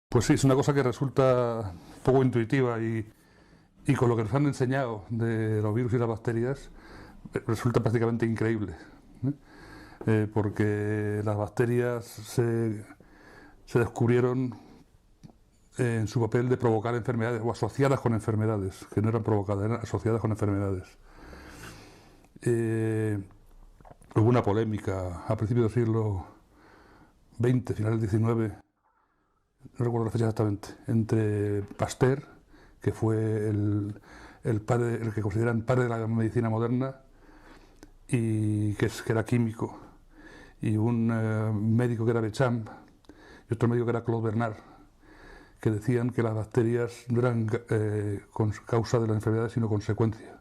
Pues sí, es una cosa que resulta poco intuitiva y con lo que nos han enseñado de los virus y las bacterias resulta prácticamente increíble, ¿eh? Porque las bacterias se descubrieron en su papel de provocar enfermedades o asociadas con enfermedades, que no eran provocadas, eran asociadas con enfermedades. Hubo una polémica a principios del siglo XX, finales del XIX, no recuerdo la fecha exactamente, entre Pasteur, que fue el padre, el que consideran padre de la medicina moderna, y que era químico, y un médico que era Bechamp, y otro médico que era Claude Bernard, que decían que las bacterias no eran causa de las enfermedades, sino consecuencia.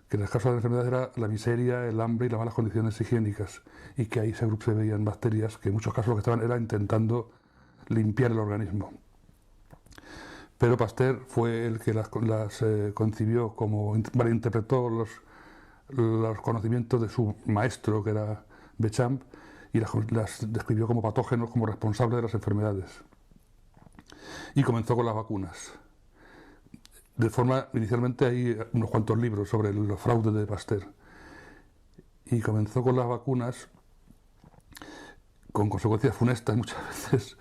Que las causas de las enfermedades era la miseria, el hambre y las malas condiciones higiénicas, y que ahí se veían bacterias que en muchos casos lo que estaban era intentando limpiar el organismo. Pero Pasteur fue el que las concibió como, malinterpretó los conocimientos de su maestro, que era Bechamp, y las describió como patógenos, como responsables de las enfermedades. Y comenzó con las vacunas. De forma, inicialmente hay unos cuantos libros sobre los fraudes de Pasteur. Y comenzó con las vacunas, con consecuencias funestas muchas veces,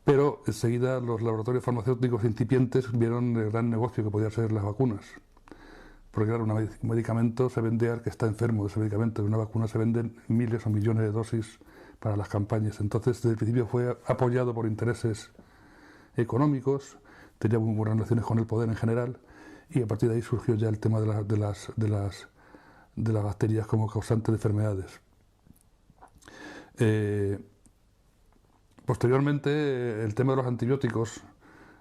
pero enseguida los laboratorios farmacéuticos incipientes vieron el gran negocio que podían ser las vacunas. Porque claro, un medicamento se vende al que está enfermo de ese medicamento, una vacuna se venden miles o millones de dosis para las campañas. Entonces, desde el principio fue apoyado por intereses económicos, tenía muy buenas relaciones con el poder en general, y a partir de ahí surgió ya el tema de las bacterias como causantes de enfermedades. Posteriormente, el tema de los antibióticos,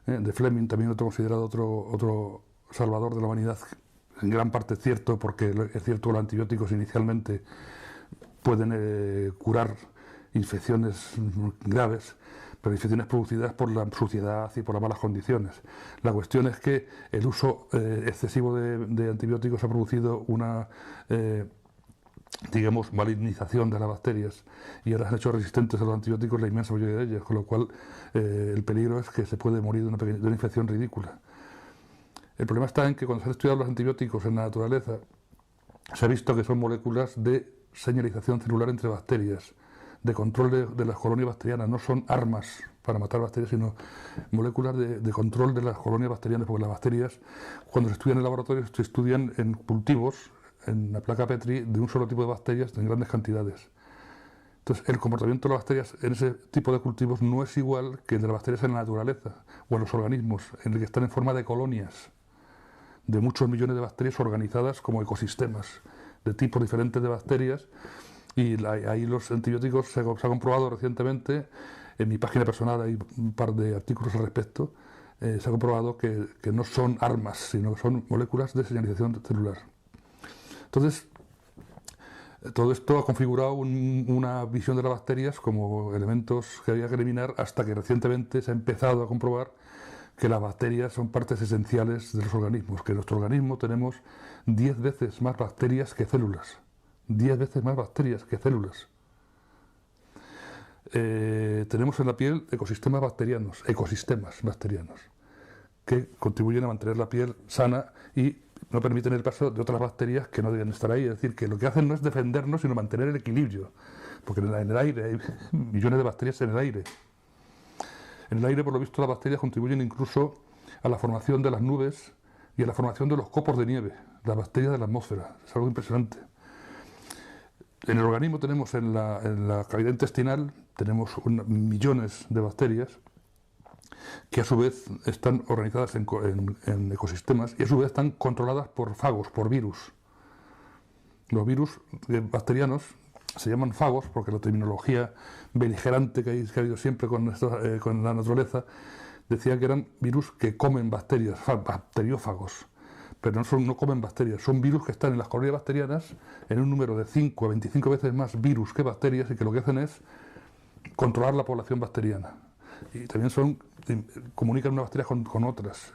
de Fleming, también otro considerado otro salvador de la humanidad, en gran parte es cierto, porque es cierto que los antibióticos inicialmente pueden curar infecciones graves, pero infecciones producidas por la suciedad y por las malas condiciones. La cuestión es que el uso excesivo de antibióticos ha producido una digamos, malignización de las bacterias, y ahora han hecho resistentes a los antibióticos la inmensa mayoría de ellas, con lo cual el peligro es que se puede morir de una infección ridícula. El problema está en que cuando se han estudiado los antibióticos en la naturaleza, se ha visto que son moléculas de señalización celular entre bacterias, de control de las colonias bacterianas. No son armas para matar bacterias, sino moléculas de control de las colonias bacterianas, porque las bacterias, cuando se estudian en laboratorios, se estudian en cultivos, en la placa Petri, de un solo tipo de bacterias en grandes cantidades. Entonces, el comportamiento de las bacterias en ese tipo de cultivos no es igual que el de las bacterias en la naturaleza o en los organismos, en el que están en forma de colonias de muchos millones de bacterias organizadas como ecosistemas de tipos diferentes de bacterias. Y ahí los antibióticos se ha comprobado recientemente, en mi página personal hay un par de artículos al respecto, se ha comprobado que no son armas, sino que son moléculas de señalización celular. Entonces, todo esto ha configurado una visión de las bacterias como elementos que había que eliminar, hasta que recientemente se ha empezado a comprobar que las bacterias son partes esenciales de los organismos, que en nuestro organismo tenemos 10 veces más bacterias que células. 10 veces más bacterias que células. Tenemos en la piel ecosistemas bacterianos, que contribuyen a mantener la piel sana y no permiten el paso de otras bacterias que no deben estar ahí. Es decir, que lo que hacen no es defendernos, sino mantener el equilibrio. Porque en el aire hay millones de bacterias en el aire. En el aire, por lo visto, las bacterias contribuyen incluso a la formación de las nubes y a la formación de los copos de nieve, las bacterias de la atmósfera. Es algo impresionante. En el organismo tenemos, en la cavidad intestinal, tenemos millones de bacterias que a su vez están organizadas en ecosistemas y a su vez están controladas por fagos, por virus. Los virus bacterianos se llaman fagos porque la terminología beligerante que ha habido siempre con la naturaleza decía que eran virus que comen bacterias, bacteriófagos. Pero no comen bacterias, son virus que están en las colonias bacterianas en un número de 5 a 25 veces más virus que bacterias, y que lo que hacen es controlar la población bacteriana. Y también comunican unas bacterias con otras,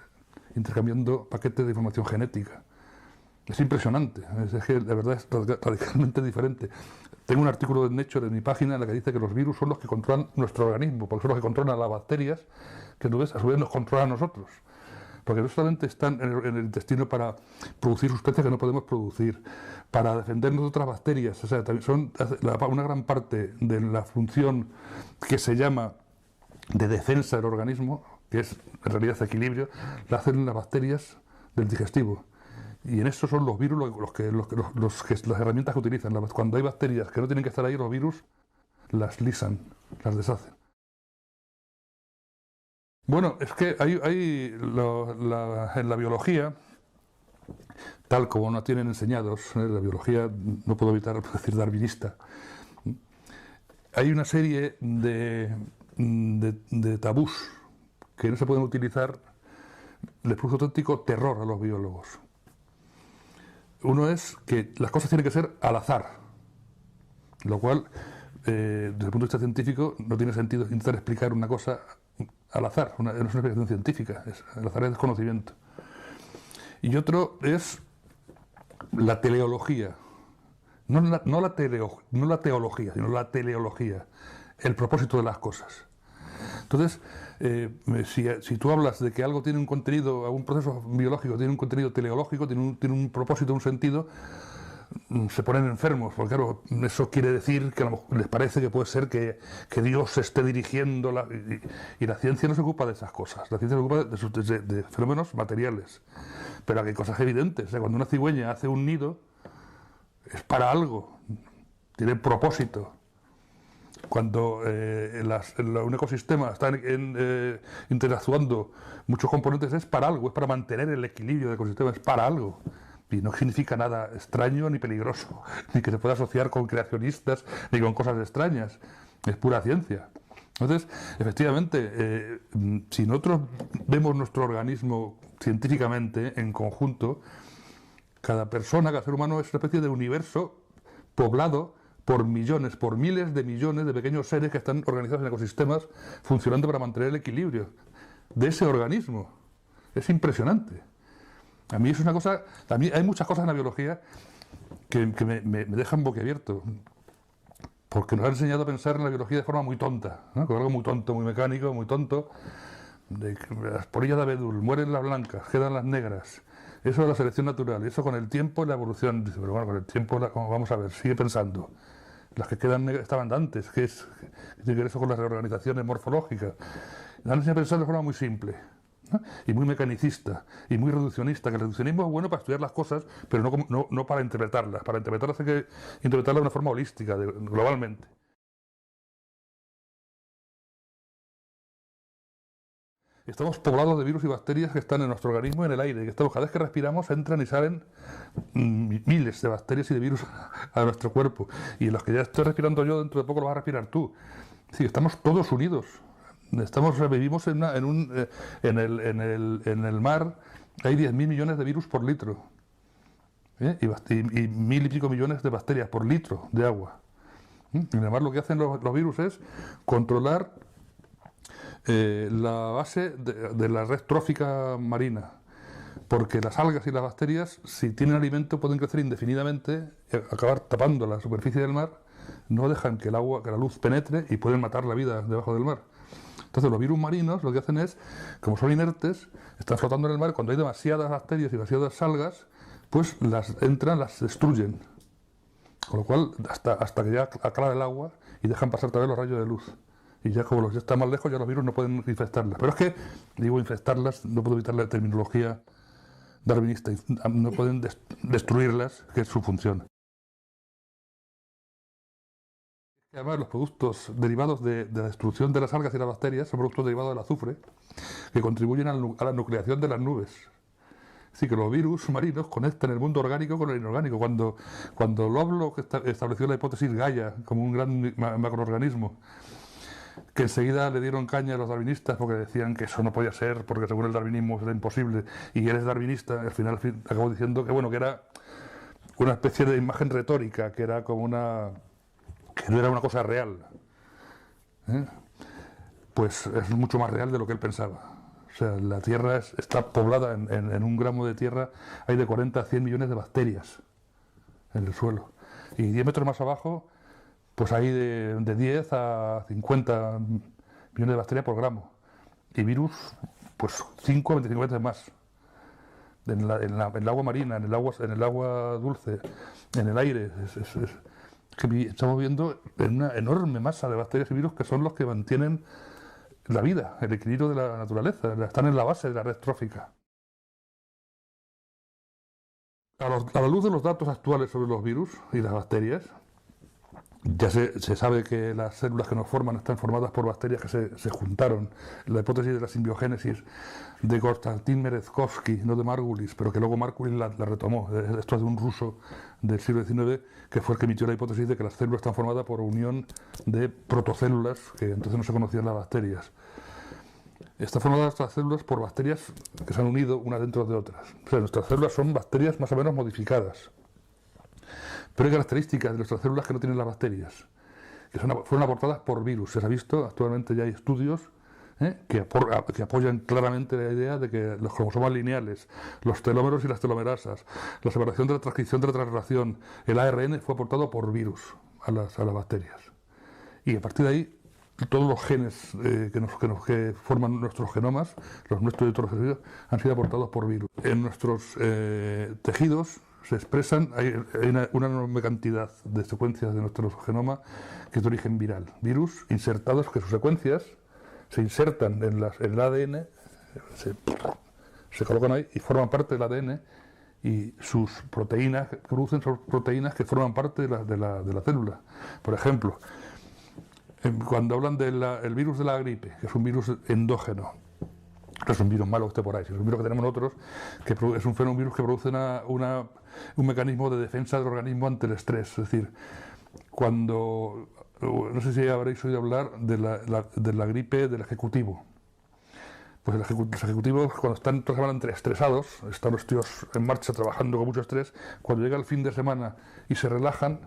intercambiando paquetes de información genética. Es impresionante, es que de verdad es radicalmente diferente. Tengo un artículo de Nature en mi página en la que dice que los virus son los que controlan nuestro organismo, porque son los que controlan las bacterias, que a su vez nos controlan a nosotros. Porque no solamente están en el intestino para producir sustancias que no podemos producir, para defendernos de otras bacterias, o sea, también son una gran parte de la función que se llama de defensa del organismo, que es en realidad equilibrio, la hacen las bacterias del digestivo. Y en eso son los virus las herramientas que utilizan. Cuando hay bacterias que no tienen que estar ahí, los virus las lisan, las deshacen. Bueno, es que en la biología, tal como nos tienen enseñados, la biología, no puedo evitar decir darwinista, hay una serie de tabús que no se pueden utilizar, les produce auténtico terror a los biólogos. Uno es que las cosas tienen que ser al azar, lo cual, desde el punto de vista científico, no tiene sentido intentar explicar una cosa al azar, no es una explicación científica, el azar es desconocimiento. Y otro es la teleología, no la teología, sino la teleología, el propósito de las cosas. Entonces, si tú hablas de que algo tiene un contenido, algún proceso biológico tiene un contenido teleológico, tiene un propósito, un sentido, se ponen enfermos, porque claro, eso quiere decir que a lo mejor les parece que puede ser que Dios se esté dirigiendo, y la ciencia no se ocupa de esas cosas, la ciencia se ocupa de fenómenos materiales, pero hay cosas evidentes, o sea, cuando una cigüeña hace un nido, es para algo, tiene propósito. Cuando un ecosistema está interactuando muchos componentes, es para algo, es para mantener el equilibrio del ecosistema, es para algo. Y no significa nada extraño ni peligroso, ni que se pueda asociar con creacionistas, ni con cosas extrañas. Es pura ciencia. Entonces, efectivamente, si nosotros vemos nuestro organismo científicamente, en conjunto, cada persona, cada ser humano es una especie de universo poblado por millones, por miles de millones de pequeños seres que están organizados en ecosistemas funcionando para mantener el equilibrio de ese organismo. Es impresionante. A mí es una cosa, a mí hay muchas cosas en la biología que me dejan boquiabierto, porque nos han enseñado a pensar en la biología de forma muy tonta, ¿no? Con algo muy tonto, muy mecánico, muy tonto. Las polillas de abedul, mueren las blancas, quedan las negras. Eso es la selección natural, y eso con el tiempo y la evolución. Dice, pero bueno, con el tiempo, vamos a ver, sigue pensando. Las que quedan negras estaban antes, que tiene que ver eso con las reorganizaciones morfológicas. Nos han enseñado a pensar de forma muy simple, ¿no? Y muy mecanicista, y muy reduccionista, que el reduccionismo es bueno para estudiar las cosas, pero no para interpretarlas. Para interpretarlas hay que interpretarlas de una forma holística, globalmente. Estamos poblados de virus y bacterias que están en nuestro organismo y en el aire. Cada vez que respiramos entran y salen miles de bacterias y de virus a nuestro cuerpo. Y los que ya estoy respirando yo, dentro de poco lo vas a respirar tú. Sí, estamos todos unidos. Vivimos en el mar, hay 10.000 millones de virus por litro. Y 1.000 y pico millones de bacterias por litro de agua. En el mar lo que hacen los virus es controlar la base de la red trófica marina, porque las algas y las bacterias, si tienen alimento, pueden crecer indefinidamente, acabar tapando la superficie del mar, no dejan que la luz penetre y pueden matar la vida debajo del mar. Entonces los virus marinos lo que hacen es, como son inertes, están flotando en el mar, cuando hay demasiadas bacterias y demasiadas algas, pues las destruyen. Con lo cual, hasta que ya aclara el agua y dejan pasar también los rayos de luz. Y ya como ya está más lejos, ya los virus no pueden infectarlas. Pero es que, digo infectarlas, no puedo evitar la terminología darwinista, no pueden destruirlas, que es su función. Además, los productos derivados de la destrucción de las algas y las bacterias son productos derivados del azufre, que contribuyen a la nucleación de las nubes. Así que los virus marinos conectan el mundo orgánico con el inorgánico. Cuando Lovelock estableció la hipótesis Gaia como un gran macroorganismo, que enseguida le dieron caña a los darwinistas porque decían que eso no podía ser, porque según el darwinismo era imposible, y él es darwinista, al final acabó diciendo que bueno, que era una especie de imagen retórica, que era como que no era una cosa real. Pues es mucho más real de lo que él pensaba. O sea, la Tierra está poblada, en un gramo de tierra hay de 40 a 100 millones de bacterias en el suelo. Y 10 metros más abajo pues hay de 10 a 50 millones de bacterias por gramo. Y virus, pues 5 a 25 veces más. En el agua marina, en el agua dulce, en el aire. Que estamos viendo una enorme masa de bacterias y virus que son los que mantienen la vida, el equilibrio de la naturaleza, están en la base de la red trófica. A la luz de los datos actuales sobre los virus y las bacterias, ya se sabe que las células que nos forman están formadas por bacterias que se juntaron. La hipótesis de la simbiogénesis de Konstantin Merezkovsky, no de Margulis, pero que luego Margulis la retomó. Esto es de un ruso del siglo XIX, que fue el que emitió la hipótesis de que las células están formadas por unión de protocélulas, que entonces no se conocían las bacterias. Están formadas las células por bacterias que se han unido unas dentro de otras. O sea, nuestras células son bacterias más o menos modificadas. Pero hay características de nuestras células que no tienen las bacterias, que fueron aportadas por virus. Se ha visto, actualmente ya hay estudios que apoyan claramente la idea de que los cromosomas lineales, los telómeros y las telomerasas, la separación de la transcripción de la translación, el ARN fue aportado por virus a las bacterias. Y a partir de ahí, todos los genes que forman nuestros genomas, los nuestros y todos los tejidos, han sido aportados por virus. En nuestros tejidos se expresan, hay una enorme cantidad de secuencias de nuestro genoma que es de origen viral. Virus insertados, que sus secuencias se insertan en el ADN, se colocan ahí y forman parte del ADN, y sus proteínas que producen son proteínas que forman parte de la célula. Por ejemplo, cuando hablan del virus de la gripe, que es un virus endógeno, no es un virus malo que esté por ahí, sino un virus que tenemos nosotros, que es un virus que produce un mecanismo de defensa del organismo ante el estrés. Es decir, cuando, no sé si habréis oído hablar de la gripe del ejecutivo. Pues los ejecutivos, cuando están toda la semana estresados, están los tíos en marcha trabajando con mucho estrés, cuando llega el fin de semana y se relajan,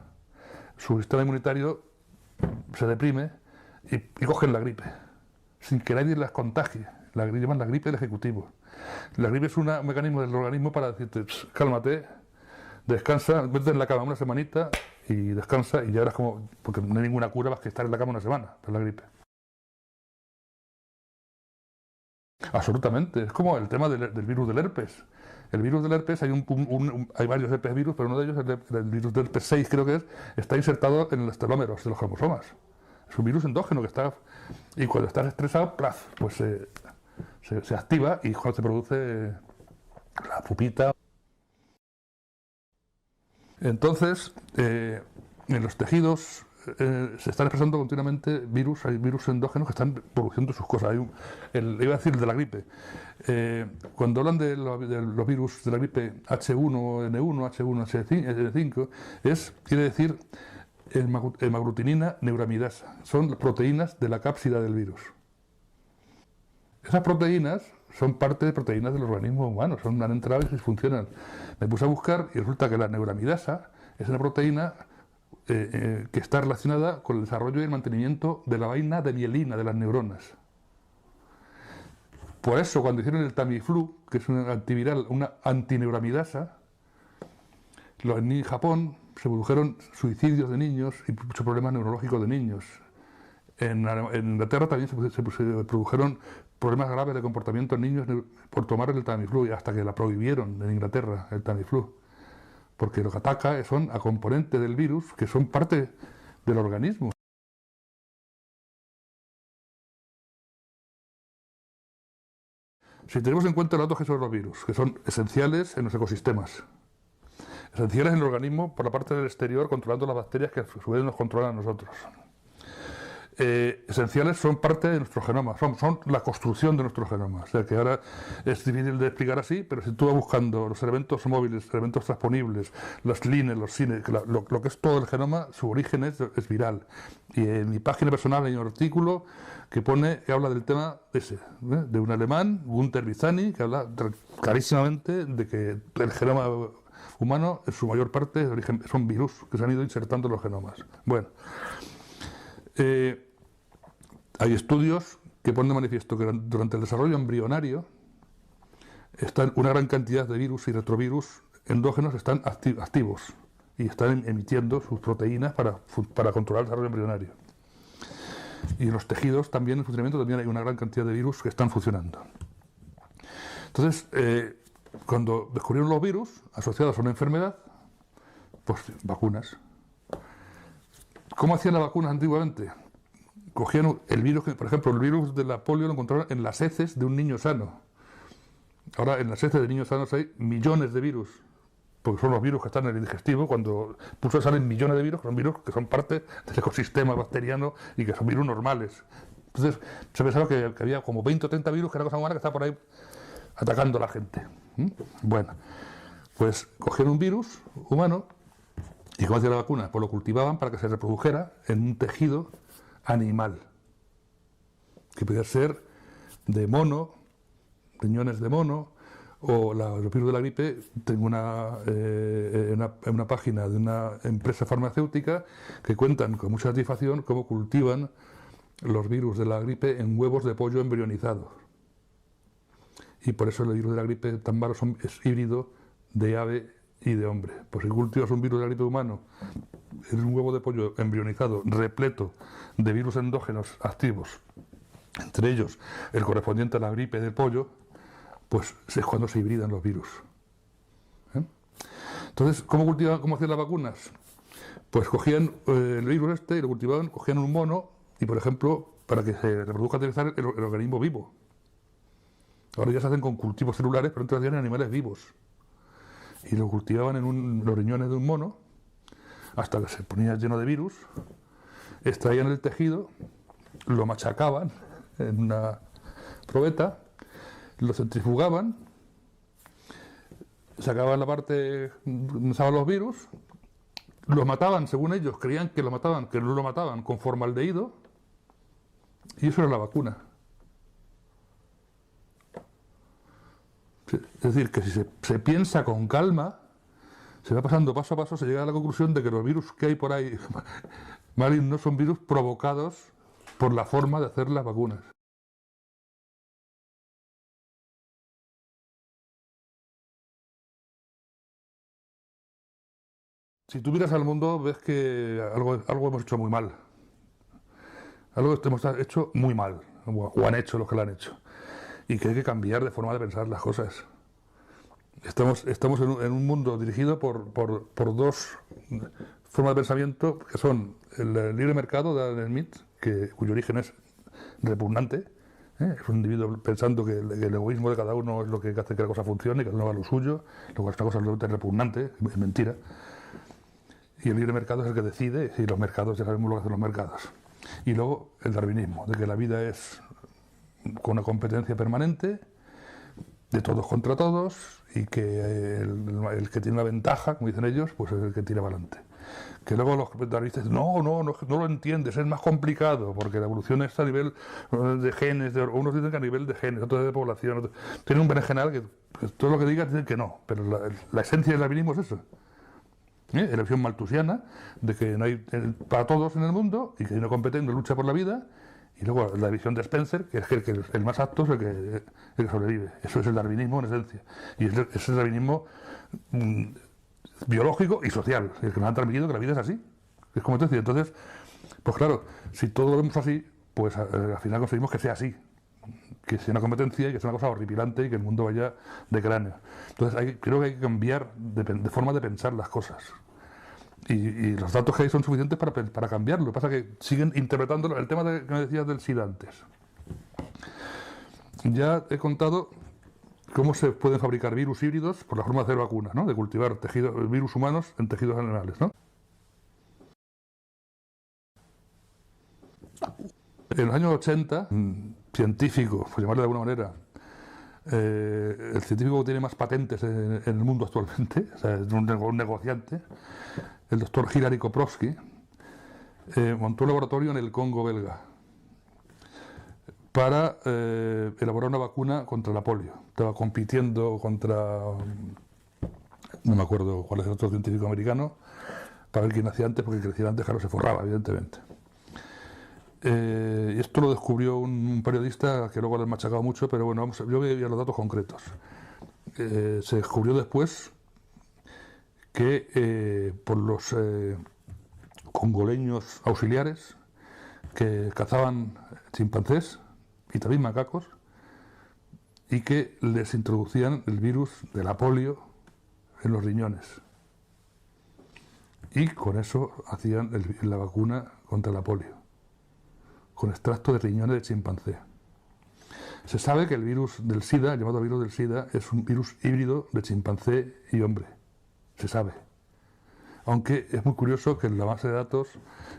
su sistema inmunitario se deprime y cogen la gripe, sin que nadie las contagie. La llaman la gripe del ejecutivo. La gripe es un mecanismo del organismo para decirte, cálmate, descansa, vete en la cama una semanita y descansa, y ya verás como, porque no hay ninguna cura más que estar en la cama una semana para la gripe. Absolutamente, es como el tema del virus del herpes. El virus del herpes, hay varios herpes virus, pero uno de ellos, el virus del herpes 6 creo que está insertado en los telómeros de los cromosomas. Es un virus endógeno que está, y cuando estás estresado, ¡plaf!, pues se activa y cuando se produce la pupita. Entonces, en los tejidos se están expresando continuamente virus, hay virus endógenos que están produciendo sus cosas. Iba a decir el de la gripe. Cuando hablan de los virus de la gripe H1N1, H1N5, quiere decir hemaglutinina neuramidasa. Son proteínas de la cápsida del virus. Esas proteínas son parte de proteínas del organismo humano, han entrado y funcionan. Me puse a buscar y resulta que la neuramidasa es una proteína que está relacionada con el desarrollo y el mantenimiento de la vaina de mielina de las neuronas. Por eso, cuando hicieron el Tamiflu, que es un antiviral, una antineuramidasa, en Japón se produjeron suicidios de niños y muchos problemas neurológicos de niños. En Inglaterra también se produjeron problemas graves de comportamiento en niños por tomar el Tamiflu, y hasta que la prohibieron en Inglaterra, el Tamiflu. Porque lo que ataca son a componentes del virus que son parte del organismo. Si tenemos en cuenta los datos que son los virus, que son esenciales en los ecosistemas, esenciales en el organismo por la parte del exterior, controlando las bacterias que a su vez nos controlan a nosotros. Esenciales son parte de nuestro genoma, son la construcción de nuestro genoma. O sea que ahora es difícil de explicar así, pero si tú vas buscando los elementos móviles, elementos transponibles, los lines, los cines, lo que es todo el genoma, su origen es viral. Y en mi página personal hay un artículo que habla del tema ese, de un alemán, Günter Vizani, que habla clarísimamente de que el genoma humano, en su mayor parte, son virus que se han ido insertando en los genomas. Bueno. Hay estudios que ponen de manifiesto que durante el desarrollo embrionario una gran cantidad de virus y retrovirus endógenos están activos. y están emitiendo sus proteínas para controlar el desarrollo embrionario. Y en los tejidos también, en funcionamiento, también hay una gran cantidad de virus que están funcionando. Entonces, cuando descubrieron los virus asociados a una enfermedad, pues vacunas. ¿Cómo hacían las vacunas antiguamente? Cogían el virus, por ejemplo, el virus de la polio lo encontraron en las heces de un niño sano. Ahora en las heces de niños sanos hay millones de virus, porque son los virus que están en el digestivo. Cuando pulsas salen millones de virus, que son virus que son parte del ecosistema bacteriano y que son virus normales. Entonces se pensaba que había como 20 o 30 virus, que era cosa humana, que estaba por ahí atacando a la gente. Bueno, pues cogieron un virus humano y ¿cómo hacía la vacuna? Pues lo cultivaban para que se reprodujera en un tejido animal, que podía ser de mono, riñones de mono, o los virus de la gripe. Tengo una página de una empresa farmacéutica que cuentan con mucha satisfacción cómo cultivan los virus de la gripe en huevos de pollo embrionizados. Y por eso el virus de la gripe tan malo es híbrido de ave y de hombre. Pues si cultivas un virus de la gripe humano, es un huevo de pollo embrionizado, repleto de virus endógenos activos, entre ellos el correspondiente a la gripe del pollo, pues es cuando se hibridan los virus. Entonces, ¿cómo hacían las vacunas? Pues cogían el virus y lo cultivaban, cogían un mono y, por ejemplo, para que se reproduzca el organismo vivo. Ahora ya se hacen con cultivos celulares, pero entonces hacían en animales vivos. Y lo cultivaban en los riñones de un mono hasta que se ponía lleno de virus, extraían el tejido, lo machacaban en una probeta, lo centrifugaban, sacaban la parte donde estaban los virus, los mataban, según ellos, creían que lo mataban, que no lo mataban, con formaldehído, y eso era la vacuna. Es decir, que si se piensa con calma, se va pasando paso a paso, se llega a la conclusión de que los virus que hay por ahí malignos son virus provocados por la forma de hacer las vacunas. Si tú miras al mundo, ves que algo hemos hecho muy mal. Algo hemos hecho muy mal, o han hecho los que lo han hecho. Y que hay que cambiar de forma de pensar las cosas. Estamos en un mundo dirigido por dos formas de pensamiento, que son el libre mercado de Adam Smith, cuyo origen es repugnante. Es un individuo pensando que el egoísmo de cada uno es lo que hace que la cosa funcione, que no va a lo suyo, lo cual es una cosa absolutamente repugnante, es mentira. Y el libre mercado es el que decide, y los mercados, ya sabemos lo que hacen los mercados. Y luego el darwinismo, de que la vida es con una competencia permanente, de todos contra todos, y que el que tiene la ventaja, como dicen ellos, pues es el que tira para adelante. Que luego los darwinistas dicen, no lo entiendes, es más complicado, porque la evolución está a nivel de genes, unos dicen que a nivel de genes, otros de población, tiene un berenjenal que todo lo que digas dicen que no, pero la esencia del darwinismo es eso. La visión maltusiana de que no hay para todos en el mundo y que hay una competencia, una lucha por la vida, y luego la visión de Spencer, que es que el más apto es el que sobrevive. Eso es el darwinismo en esencia. Y es el darwinismo biológico y social, el que nos han transmitido que la vida es así. Es como te decía. Entonces, pues claro, si todo lo vemos así, pues al final conseguimos que sea así. Que sea una competencia y que sea una cosa horripilante y que el mundo vaya de cráneo. Entonces creo que hay que cambiar de forma de pensar las cosas. Y los datos que hay son suficientes para cambiarlo. Lo que pasa es que siguen interpretándolo. El tema que me decías del SIDA antes. Ya he contado cómo se pueden fabricar virus híbridos por la forma de hacer vacunas, ¿no? De cultivar virus humanos en tejidos animales, ¿no? En los años 80, científico, por llamarlo de alguna manera, el científico que tiene más patentes en el mundo actualmente, o sea, es un negociante, el doctor Hilary Koprowski, montó un laboratorio en el Congo belga para elaborar una vacuna contra la polio. Estaba compitiendo contra, no me acuerdo cuál es el otro científico americano, para ver quién hacía antes, porque el que hacía antes, claro, se forraba, evidentemente. Y esto lo descubrió un periodista que luego le ha machacado mucho, pero bueno, yo voy a los datos concretos. Se descubrió después que por los congoleños auxiliares que cazaban chimpancés y también macacos y que les introducían el virus de la polio en los riñones. Y con eso hacían la vacuna contra la polio, con extracto de riñones de chimpancé. Se sabe que el virus del SIDA, llamado virus del SIDA, es un virus híbrido de chimpancé y hombre. Se sabe. Aunque es muy curioso que en la base de datos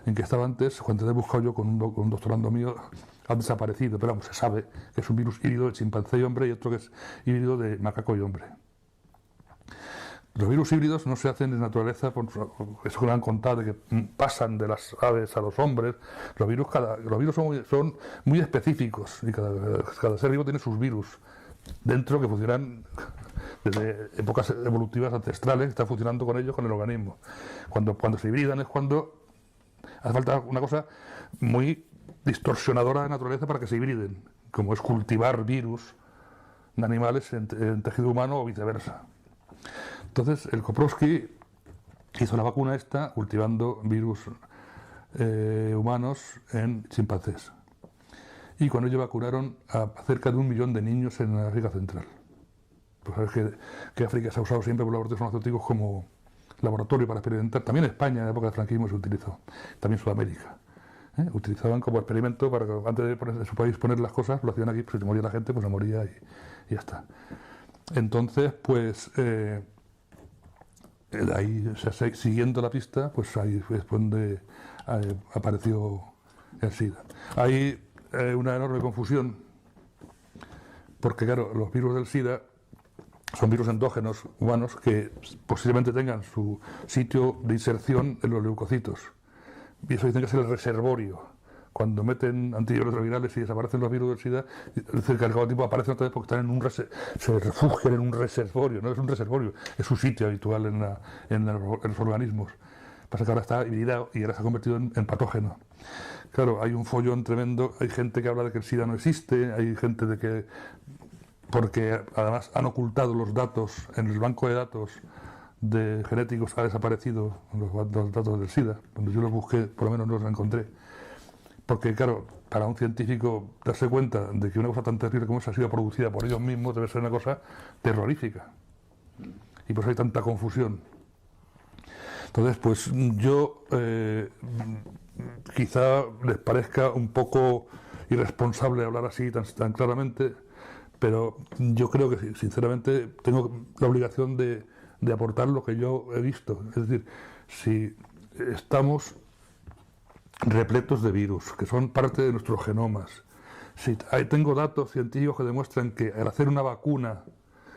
en que estaba antes, cuando he buscado yo con un doctorando mío, ha desaparecido. Pero vamos, se sabe que es un virus híbrido de chimpancé y hombre y otro que es híbrido de macaco y hombre. Los virus híbridos no se hacen en naturaleza, por eso que me han contado, de que pasan de las aves a los hombres. Los virus son muy específicos y cada ser vivo tiene sus virus dentro que funcionan desde épocas evolutivas ancestrales, están funcionando con ellos, con el organismo. Cuando se hibridan es cuando hace falta una cosa muy distorsionadora de naturaleza para que se hibriden, como es cultivar virus de animales en tejido humano o viceversa. Entonces, el Koprowski hizo la vacuna esta cultivando virus humanos en chimpancés. Y con ello vacunaron a cerca de 1 millón de niños en África Central. Pues sabes que África se ha usado siempre por laboratorios farmacéuticos como laboratorio para experimentar. También en España, en la época del franquismo, se utilizó. También en Sudamérica. Utilizaban como experimento para que antes de su país poner las cosas, lo hacían aquí, pues si moría la gente, pues se moría y ya está. Entonces, pues ahí, siguiendo la pista, pues ahí es donde apareció el SIDA. Hay una enorme confusión, porque claro, los virus del SIDA son virus endógenos humanos que posiblemente tengan su sitio de inserción en los leucocitos. Y eso dicen que es el reservorio. Cuando meten antirretrovirales y desaparecen los virus del SIDA, dicen que al cabo del tiempo aparecen otra vez porque están se refugian en un reservorio. No es un reservorio, es su sitio habitual en los organismos. Pasa que ahora está hibridado y ahora se ha convertido en patógeno. Claro, hay un follón tremendo, hay gente que habla de que el SIDA no existe, hay gente de que, porque además han ocultado los datos en el banco de datos de genéticos, ha desaparecido los datos del SIDA. Cuando yo los busqué, por lo menos no los encontré. Porque, claro, para un científico darse cuenta de que una cosa tan terrible como esa ha sido producida por ellos mismos debe ser una cosa terrorífica. Y por eso hay tanta confusión. Entonces, pues yo quizá les parezca un poco irresponsable hablar así tan claramente, pero yo creo que sinceramente tengo la obligación de aportar lo que yo he visto. Es decir, si estamos repletos de virus, que son parte de nuestros genomas. Tengo datos científicos que demuestran que al hacer una vacuna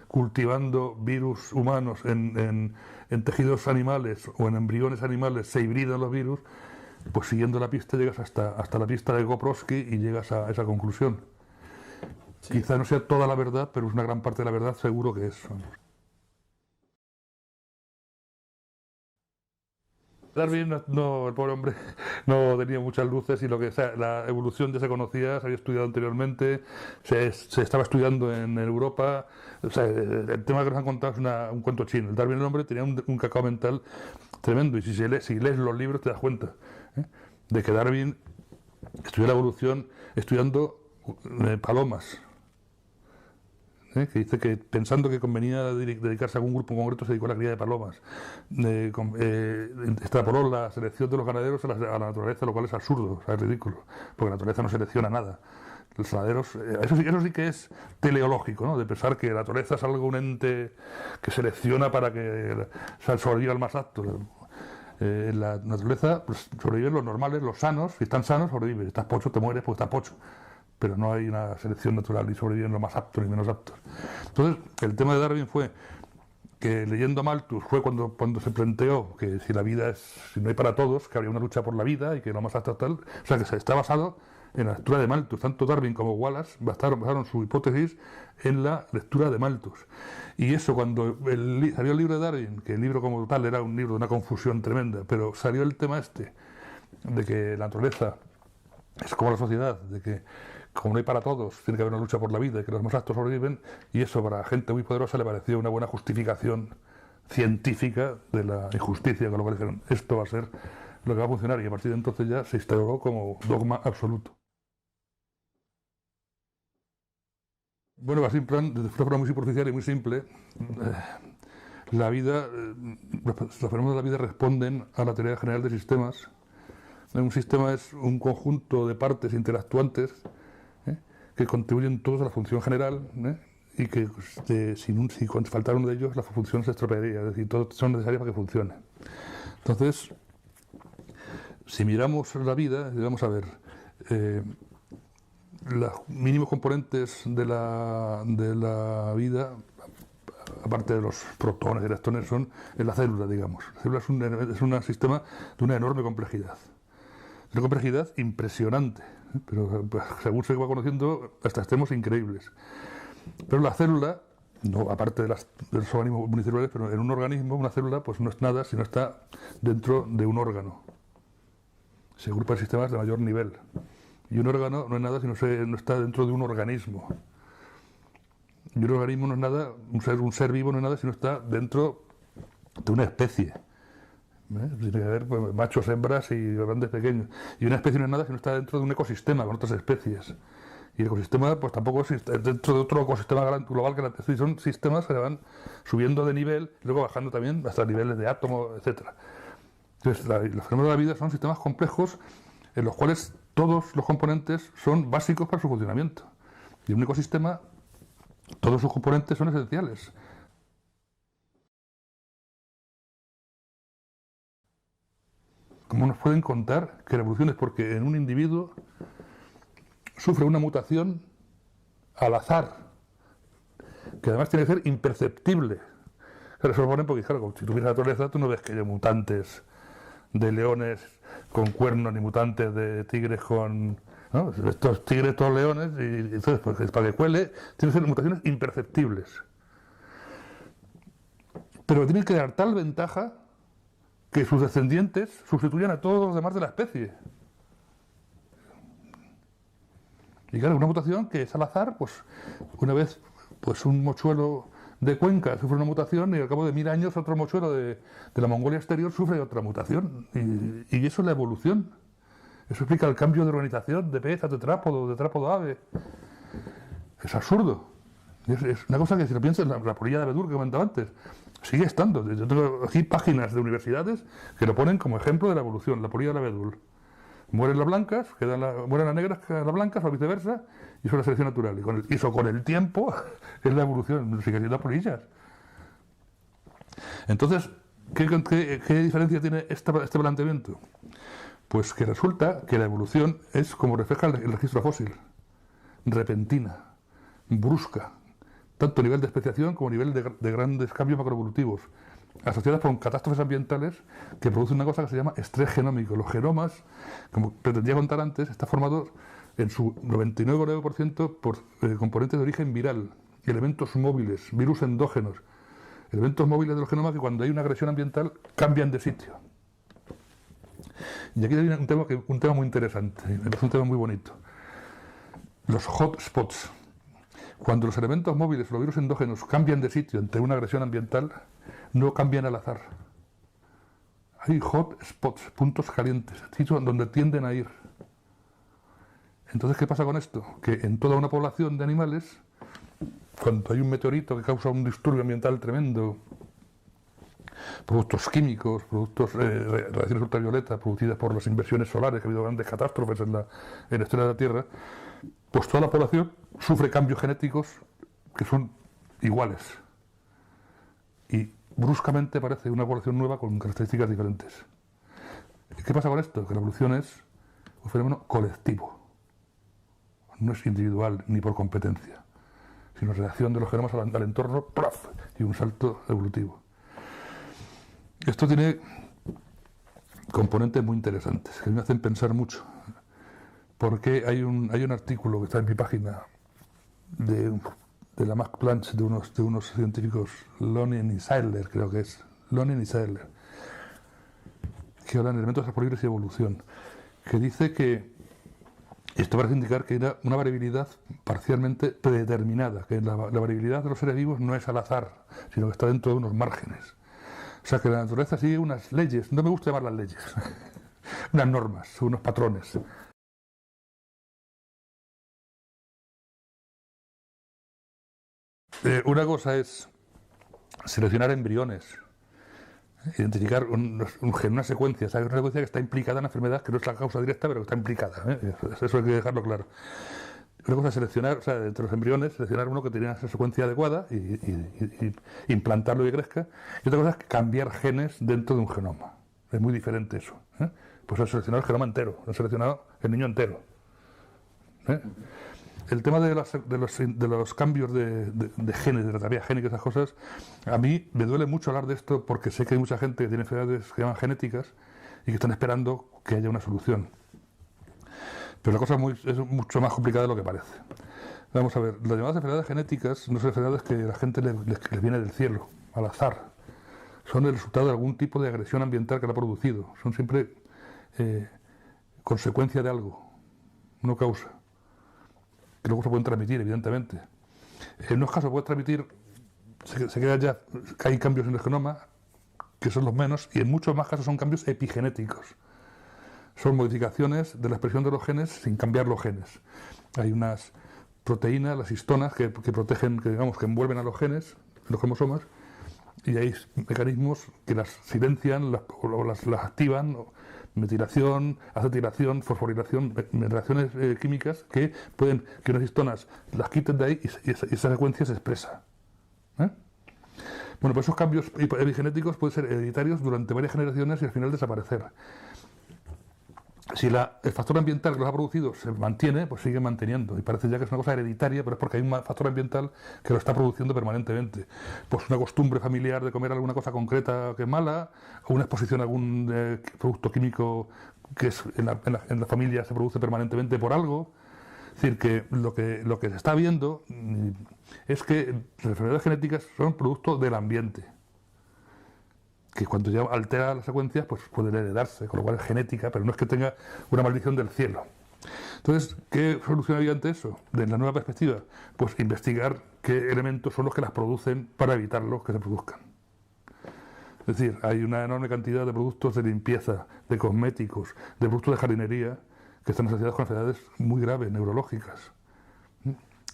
cultivando virus humanos en tejidos animales o en embriones animales se hibridan los virus, pues siguiendo la pista llegas hasta la pista de Koprowski y llegas a esa conclusión. Sí. Quizá no sea toda la verdad, pero es una gran parte de la verdad, seguro que es. Darwin, el pobre hombre, no tenía muchas luces y la evolución ya se conocía, se había estudiado anteriormente, se estaba estudiando en Europa. O sea, el tema que nos han contado es un cuento chino. El Darwin, el hombre, tenía un cacao mental tremendo y si lees los libros te das cuenta de que Darwin estudió la evolución estudiando palomas. Que dice que pensando que convenía dedicarse a algún grupo en concreto se dedicó a la cría de palomas. Extrapoló la selección de los ganaderos a la naturaleza, lo cual es absurdo, o sea, es ridículo, porque la naturaleza no selecciona nada. Los ganaderos, eso sí que es teleológico, ¿no? De pensar que la naturaleza es algo, un ente que selecciona para que sobreviva el más apto. En la naturaleza pues, sobreviven los normales, los sanos, si están sanos sobreviven, si estás pocho te mueres porque estás pocho. Pero no hay una selección natural, ni sobreviven los más aptos ni menos aptos. Entonces, el tema de Darwin fue que leyendo a Malthus fue cuando se planteó que si la vida si no hay para todos, que habría una lucha por la vida y que lo más apto tal. O sea, que se está basado en la lectura de Malthus. Tanto Darwin como Wallace basaron su hipótesis en la lectura de Malthus. Y eso, cuando salió el libro de Darwin, que el libro como tal era un libro de una confusión tremenda, pero salió el tema de que la naturaleza es como la sociedad, de que como no hay para todos, tiene que haber una lucha por la vida y que los más aptos sobreviven, y eso para gente muy poderosa le pareció una buena justificación científica de la injusticia, con lo cual dijeron, esto va a ser lo que va a funcionar, y a partir de entonces ya se instauró como dogma absoluto. Bueno, así en plan, de forma muy superficial y muy simple, la vida, los fenómenos de la vida responden a la teoría general de sistemas. Un sistema es un conjunto de partes interactuantes, ¿eh? Que contribuyen todos a la función general, ¿eh? Y que si faltara uno de ellos, la función se estropearía, es decir, todos son necesarios para que funcione. Entonces, si miramos la vida, vamos a ver, los mínimos componentes de la vida, aparte de los protones y electrones, son en la célula, digamos. La célula es un sistema de una enorme complejidad. Una complejidad impresionante, pero según se va conociendo hasta extremos increíbles. Pero la célula, no, aparte de los organismos unicelulares, pero en un organismo, una célula, pues no es nada si no está dentro de un órgano. Se agrupa en sistemas de mayor nivel. Y un órgano no es nada si no está dentro de un organismo. Y un organismo no es nada, un ser vivo no es nada si no está dentro de una especie. Tiene que haber pues, machos, hembras y grandes, pequeños. Y una especie no es nada si no está dentro de un ecosistema con otras especies. Y el ecosistema pues tampoco es dentro de otro ecosistema global, que son sistemas que van subiendo de nivel y luego bajando también hasta niveles de átomos, etc. Entonces, los fenómenos de la vida son sistemas complejos en los cuales todos los componentes son básicos para su funcionamiento. Y en un ecosistema todos sus componentes son esenciales. ¿Cómo nos pueden contar que la evolución es porque en un individuo sufre una mutación al azar, que además tiene que ser imperceptible? Claro, eso lo ponen porque, claro, si tú miras la naturaleza, tú no ves que haya mutantes de leones con cuernos, ni mutantes de tigres con... ¿no? Estos tigres, estos leones, y entonces, pues, para que cuele, tienen que ser mutaciones imperceptibles. Pero tienen que dar tal ventaja que sus descendientes sustituyan a todos los demás de la especie. Y claro, una mutación que es al azar, pues una vez pues un mochuelo de Cuenca sufre una mutación y al cabo de 1000 años otro mochuelo de la Mongolia exterior sufre otra mutación. Y eso es la evolución. Eso explica el cambio de organización de pez a tetrápodo a ave. Es absurdo. Es una cosa que si lo piensas, la polilla de abedul que comentaba antes, sigue estando. Yo tengo aquí páginas de universidades que lo ponen como ejemplo de la evolución, la polilla del abedul. Mueren las blancas, mueren las negras, quedan las blancas, o viceversa, y eso es la selección natural. Y eso con el tiempo es la evolución, sigue siendo polillas. Entonces, ¿qué diferencia tiene este planteamiento? Pues que resulta que la evolución es como refleja el registro fósil, repentina, brusca, tanto a nivel de especiación como a nivel de grandes cambios macroevolutivos, asociadas con catástrofes ambientales que producen una cosa que se llama estrés genómico. Los genomas, como pretendía contar antes, están formados en su 99,9% por componentes de origen viral, elementos móviles, virus endógenos, elementos móviles de los genomas que cuando hay una agresión ambiental cambian de sitio. Y aquí hay un tema muy interesante, me parece un tema muy bonito. Los hotspots. Cuando los elementos móviles o los virus endógenos cambian de sitio ante una agresión ambiental, no cambian al azar. Hay hotspots, puntos calientes, sitios donde tienden a ir. Entonces, ¿qué pasa con esto? Que en toda una población de animales, cuando hay un meteorito que causa un disturbio ambiental tremendo, productos químicos, radiaciones ultravioletas producidas por las inversiones solares, que ha habido grandes catástrofes en la historia de la Tierra, pues toda la población sufre cambios genéticos que son iguales. Y bruscamente aparece una población nueva con características diferentes. ¿Qué pasa con esto? Que la evolución es un fenómeno colectivo. No es individual ni por competencia, sino reacción de los genomas al entorno, ¡plaf! Y un salto evolutivo. Esto tiene componentes muy interesantes que me hacen pensar mucho. Porque hay un artículo que está en mi página de la Max Planck de unos científicos, Lonin y Seidler, creo que es, Lonin y Seidler, que hablan de elementos transponibles y evolución, que dice que esto parece indicar que era una variabilidad parcialmente predeterminada, que la variabilidad de los seres vivos no es al azar, sino que está dentro de unos márgenes. O sea que la naturaleza sigue unas leyes, no me gusta llamarlas leyes, unas normas, unos patrones. Una cosa es seleccionar embriones, identificar una secuencia, o sea, una secuencia que está implicada en la enfermedad, que no es la causa directa, pero que está implicada. Eso hay que dejarlo claro. Una cosa es seleccionar, o sea, entre los embriones, seleccionar uno que tenga esa secuencia adecuada y implantarlo y que crezca. Y otra cosa es cambiar genes dentro de un genoma. Es muy diferente eso. Pues he seleccionado el genoma entero, he seleccionado el niño entero. El tema de los cambios de genes, de la terapia génica, esas cosas, a mí me duele mucho hablar de esto porque sé que hay mucha gente que tiene enfermedades que llaman genéticas y que están esperando que haya una solución. Pero la cosa es mucho más complicada de lo que parece. Vamos a ver, las llamadas enfermedades genéticas no son enfermedades que la gente les viene del cielo, al azar. Son el resultado de algún tipo de agresión ambiental que la ha producido. Son siempre consecuencia de algo, no causa. Que luego se pueden transmitir, evidentemente. En unos casos puede transmitir, se queda ya, que hay cambios en el genoma, que son los menos, y en muchos más casos son cambios epigenéticos. Son modificaciones de la expresión de los genes sin cambiar los genes. Hay unas proteínas, las histonas, que protegen, que envuelven a los genes, los cromosomas, y hay mecanismos que las silencian o las activan, metilación, acetilación, fosforilación, reacciones químicas que pueden que unas histonas las quiten de ahí y esa secuencia se expresa. Bueno, pues esos cambios epigenéticos pueden ser hereditarios durante varias generaciones y al final desaparecer. Si el factor ambiental que los ha producido se mantiene, pues sigue manteniendo. Y parece ya que es una cosa hereditaria, pero es porque hay un factor ambiental que lo está produciendo permanentemente. Pues una costumbre familiar de comer alguna cosa concreta que es mala, o una exposición a algún producto químico que en la familia se produce permanentemente por algo. Es decir, que lo que se está viendo es que las enfermedades genéticas son producto del ambiente, que cuando ya altera las secuencias pues puede heredarse, con lo cual es genética, pero no es que tenga una maldición del cielo. Entonces, ¿qué solución había ante eso? Desde la nueva perspectiva, pues investigar qué elementos son los que las producen para evitarlos que se produzcan. Es decir, hay una enorme cantidad de productos de limpieza, de cosméticos, de productos de jardinería que están asociados con enfermedades muy graves, neurológicas.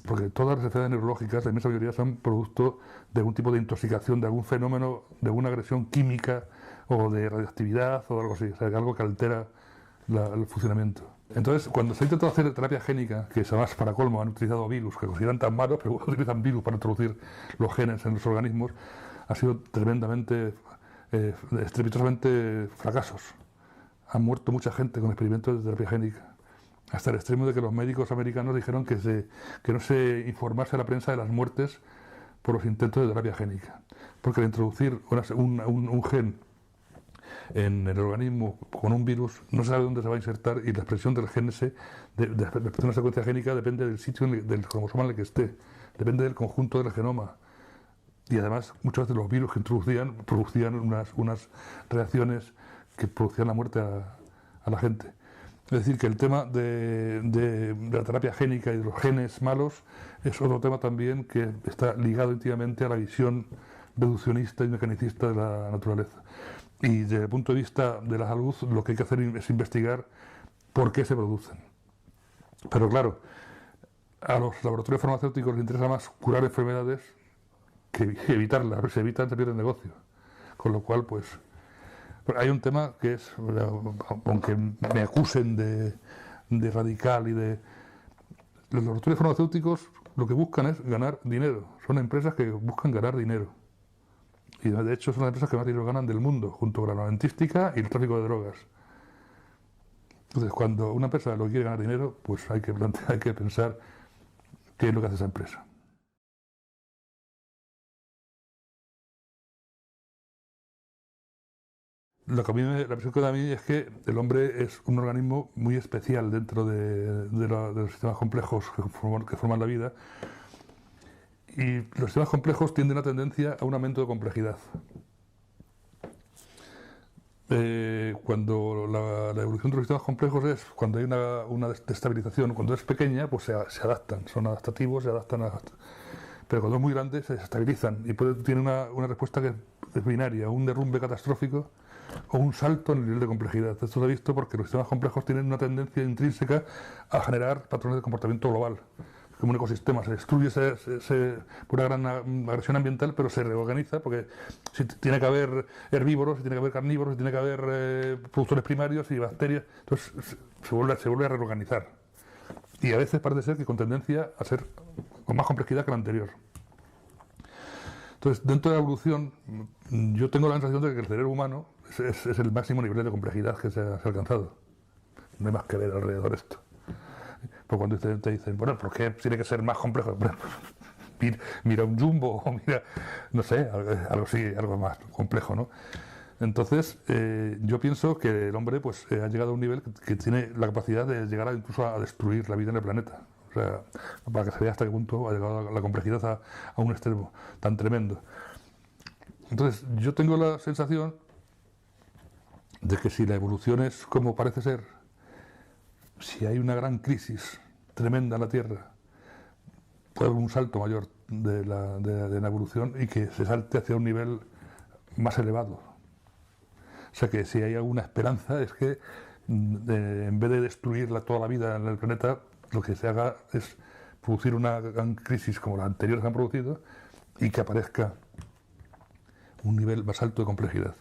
Porque todas las enfermedades neurológicas, la inmensa mayoría, son producto de algún tipo de intoxicación, de algún fenómeno, de alguna agresión química o de radioactividad o algo así, o sea, algo que altera el funcionamiento. Entonces, cuando se ha intentado hacer terapia génica, que además para colmo han utilizado virus, que consideran tan malos, pero utilizan virus para introducir los genes en los organismos, ha sido tremendamente, estrepitosamente fracasos. Han muerto mucha gente con experimentos de terapia génica, hasta el extremo de que los médicos americanos dijeron que no se informase a la prensa de las muertes por los intentos de terapia génica, porque al introducir un gen en el organismo con un virus no se sabe dónde se va a insertar y la expresión del gen ese, de una secuencia génica, depende del sitio del cromosoma en el que esté, depende del conjunto del genoma. Y además muchas veces los virus que producían unas reacciones que producían la muerte a la gente. Es decir, que el tema de la terapia génica y de los genes malos es otro tema también que está ligado íntimamente a la visión reduccionista y mecanicista de la naturaleza. Y desde el punto de vista de la salud, lo que hay que hacer es investigar por qué se producen. Pero claro, a los laboratorios farmacéuticos les interesa más curar enfermedades que evitarlas. Si se evitan, se pierde el negocio. Con lo cual, pues hay un tema que es, aunque me acusen de radical y de... Los laboratorios farmacéuticos lo que buscan es ganar dinero. Son empresas que buscan ganar dinero. Y de hecho son las empresas que más dinero ganan del mundo, junto con la armamentística y el tráfico de drogas. Entonces, cuando una empresa lo quiere ganar dinero, pues hay que pensar qué es lo que hace esa empresa. La impresión que da a mí es que el hombre es un organismo muy especial dentro de los sistemas complejos que forman la vida, y los sistemas complejos tienden a tendencia a un aumento de complejidad. Cuando la evolución de los sistemas complejos es cuando hay una destabilización, cuando es pequeña, pues se adaptan, son adaptativos, se adaptan pero cuando es muy grande se desestabilizan y tiene una respuesta que es binaria, un derrumbe catastrófico o un salto en el nivel de complejidad. Esto se ha visto porque los sistemas complejos tienen una tendencia intrínseca a generar patrones de comportamiento global. Como un ecosistema se destruye por una gran agresión ambiental, pero se reorganiza porque si tiene que haber herbívoros, si tiene que haber carnívoros, si tiene que haber productores primarios y bacterias, entonces se vuelve a reorganizar. Y a veces parece ser que con tendencia a ser con más complejidad que la anterior. Entonces, dentro de la evolución, yo tengo la sensación de que el cerebro humano es el máximo nivel de complejidad que se ha alcanzado. No hay más que ver alrededor esto. Pues cuando te dicen, bueno, ¿por qué tiene que ser más complejo? Bueno, mira un jumbo o mira, no sé, algo más complejo, ¿no? Entonces, yo pienso que el hombre pues, ha llegado a un nivel que tiene la capacidad de llegar incluso a destruir la vida en el planeta. O sea, para que se vea hasta qué punto ha llegado la complejidad a un extremo tan tremendo. Entonces, yo tengo la sensación de que si la evolución es como parece ser, si hay una gran crisis tremenda en la Tierra, puede haber un salto mayor de la evolución y que se salte hacia un nivel más elevado. O sea que si hay alguna esperanza es que en vez de destruir toda la vida en el planeta, lo que se haga es producir una gran crisis como las anteriores que han producido y que aparezca un nivel más alto de complejidad.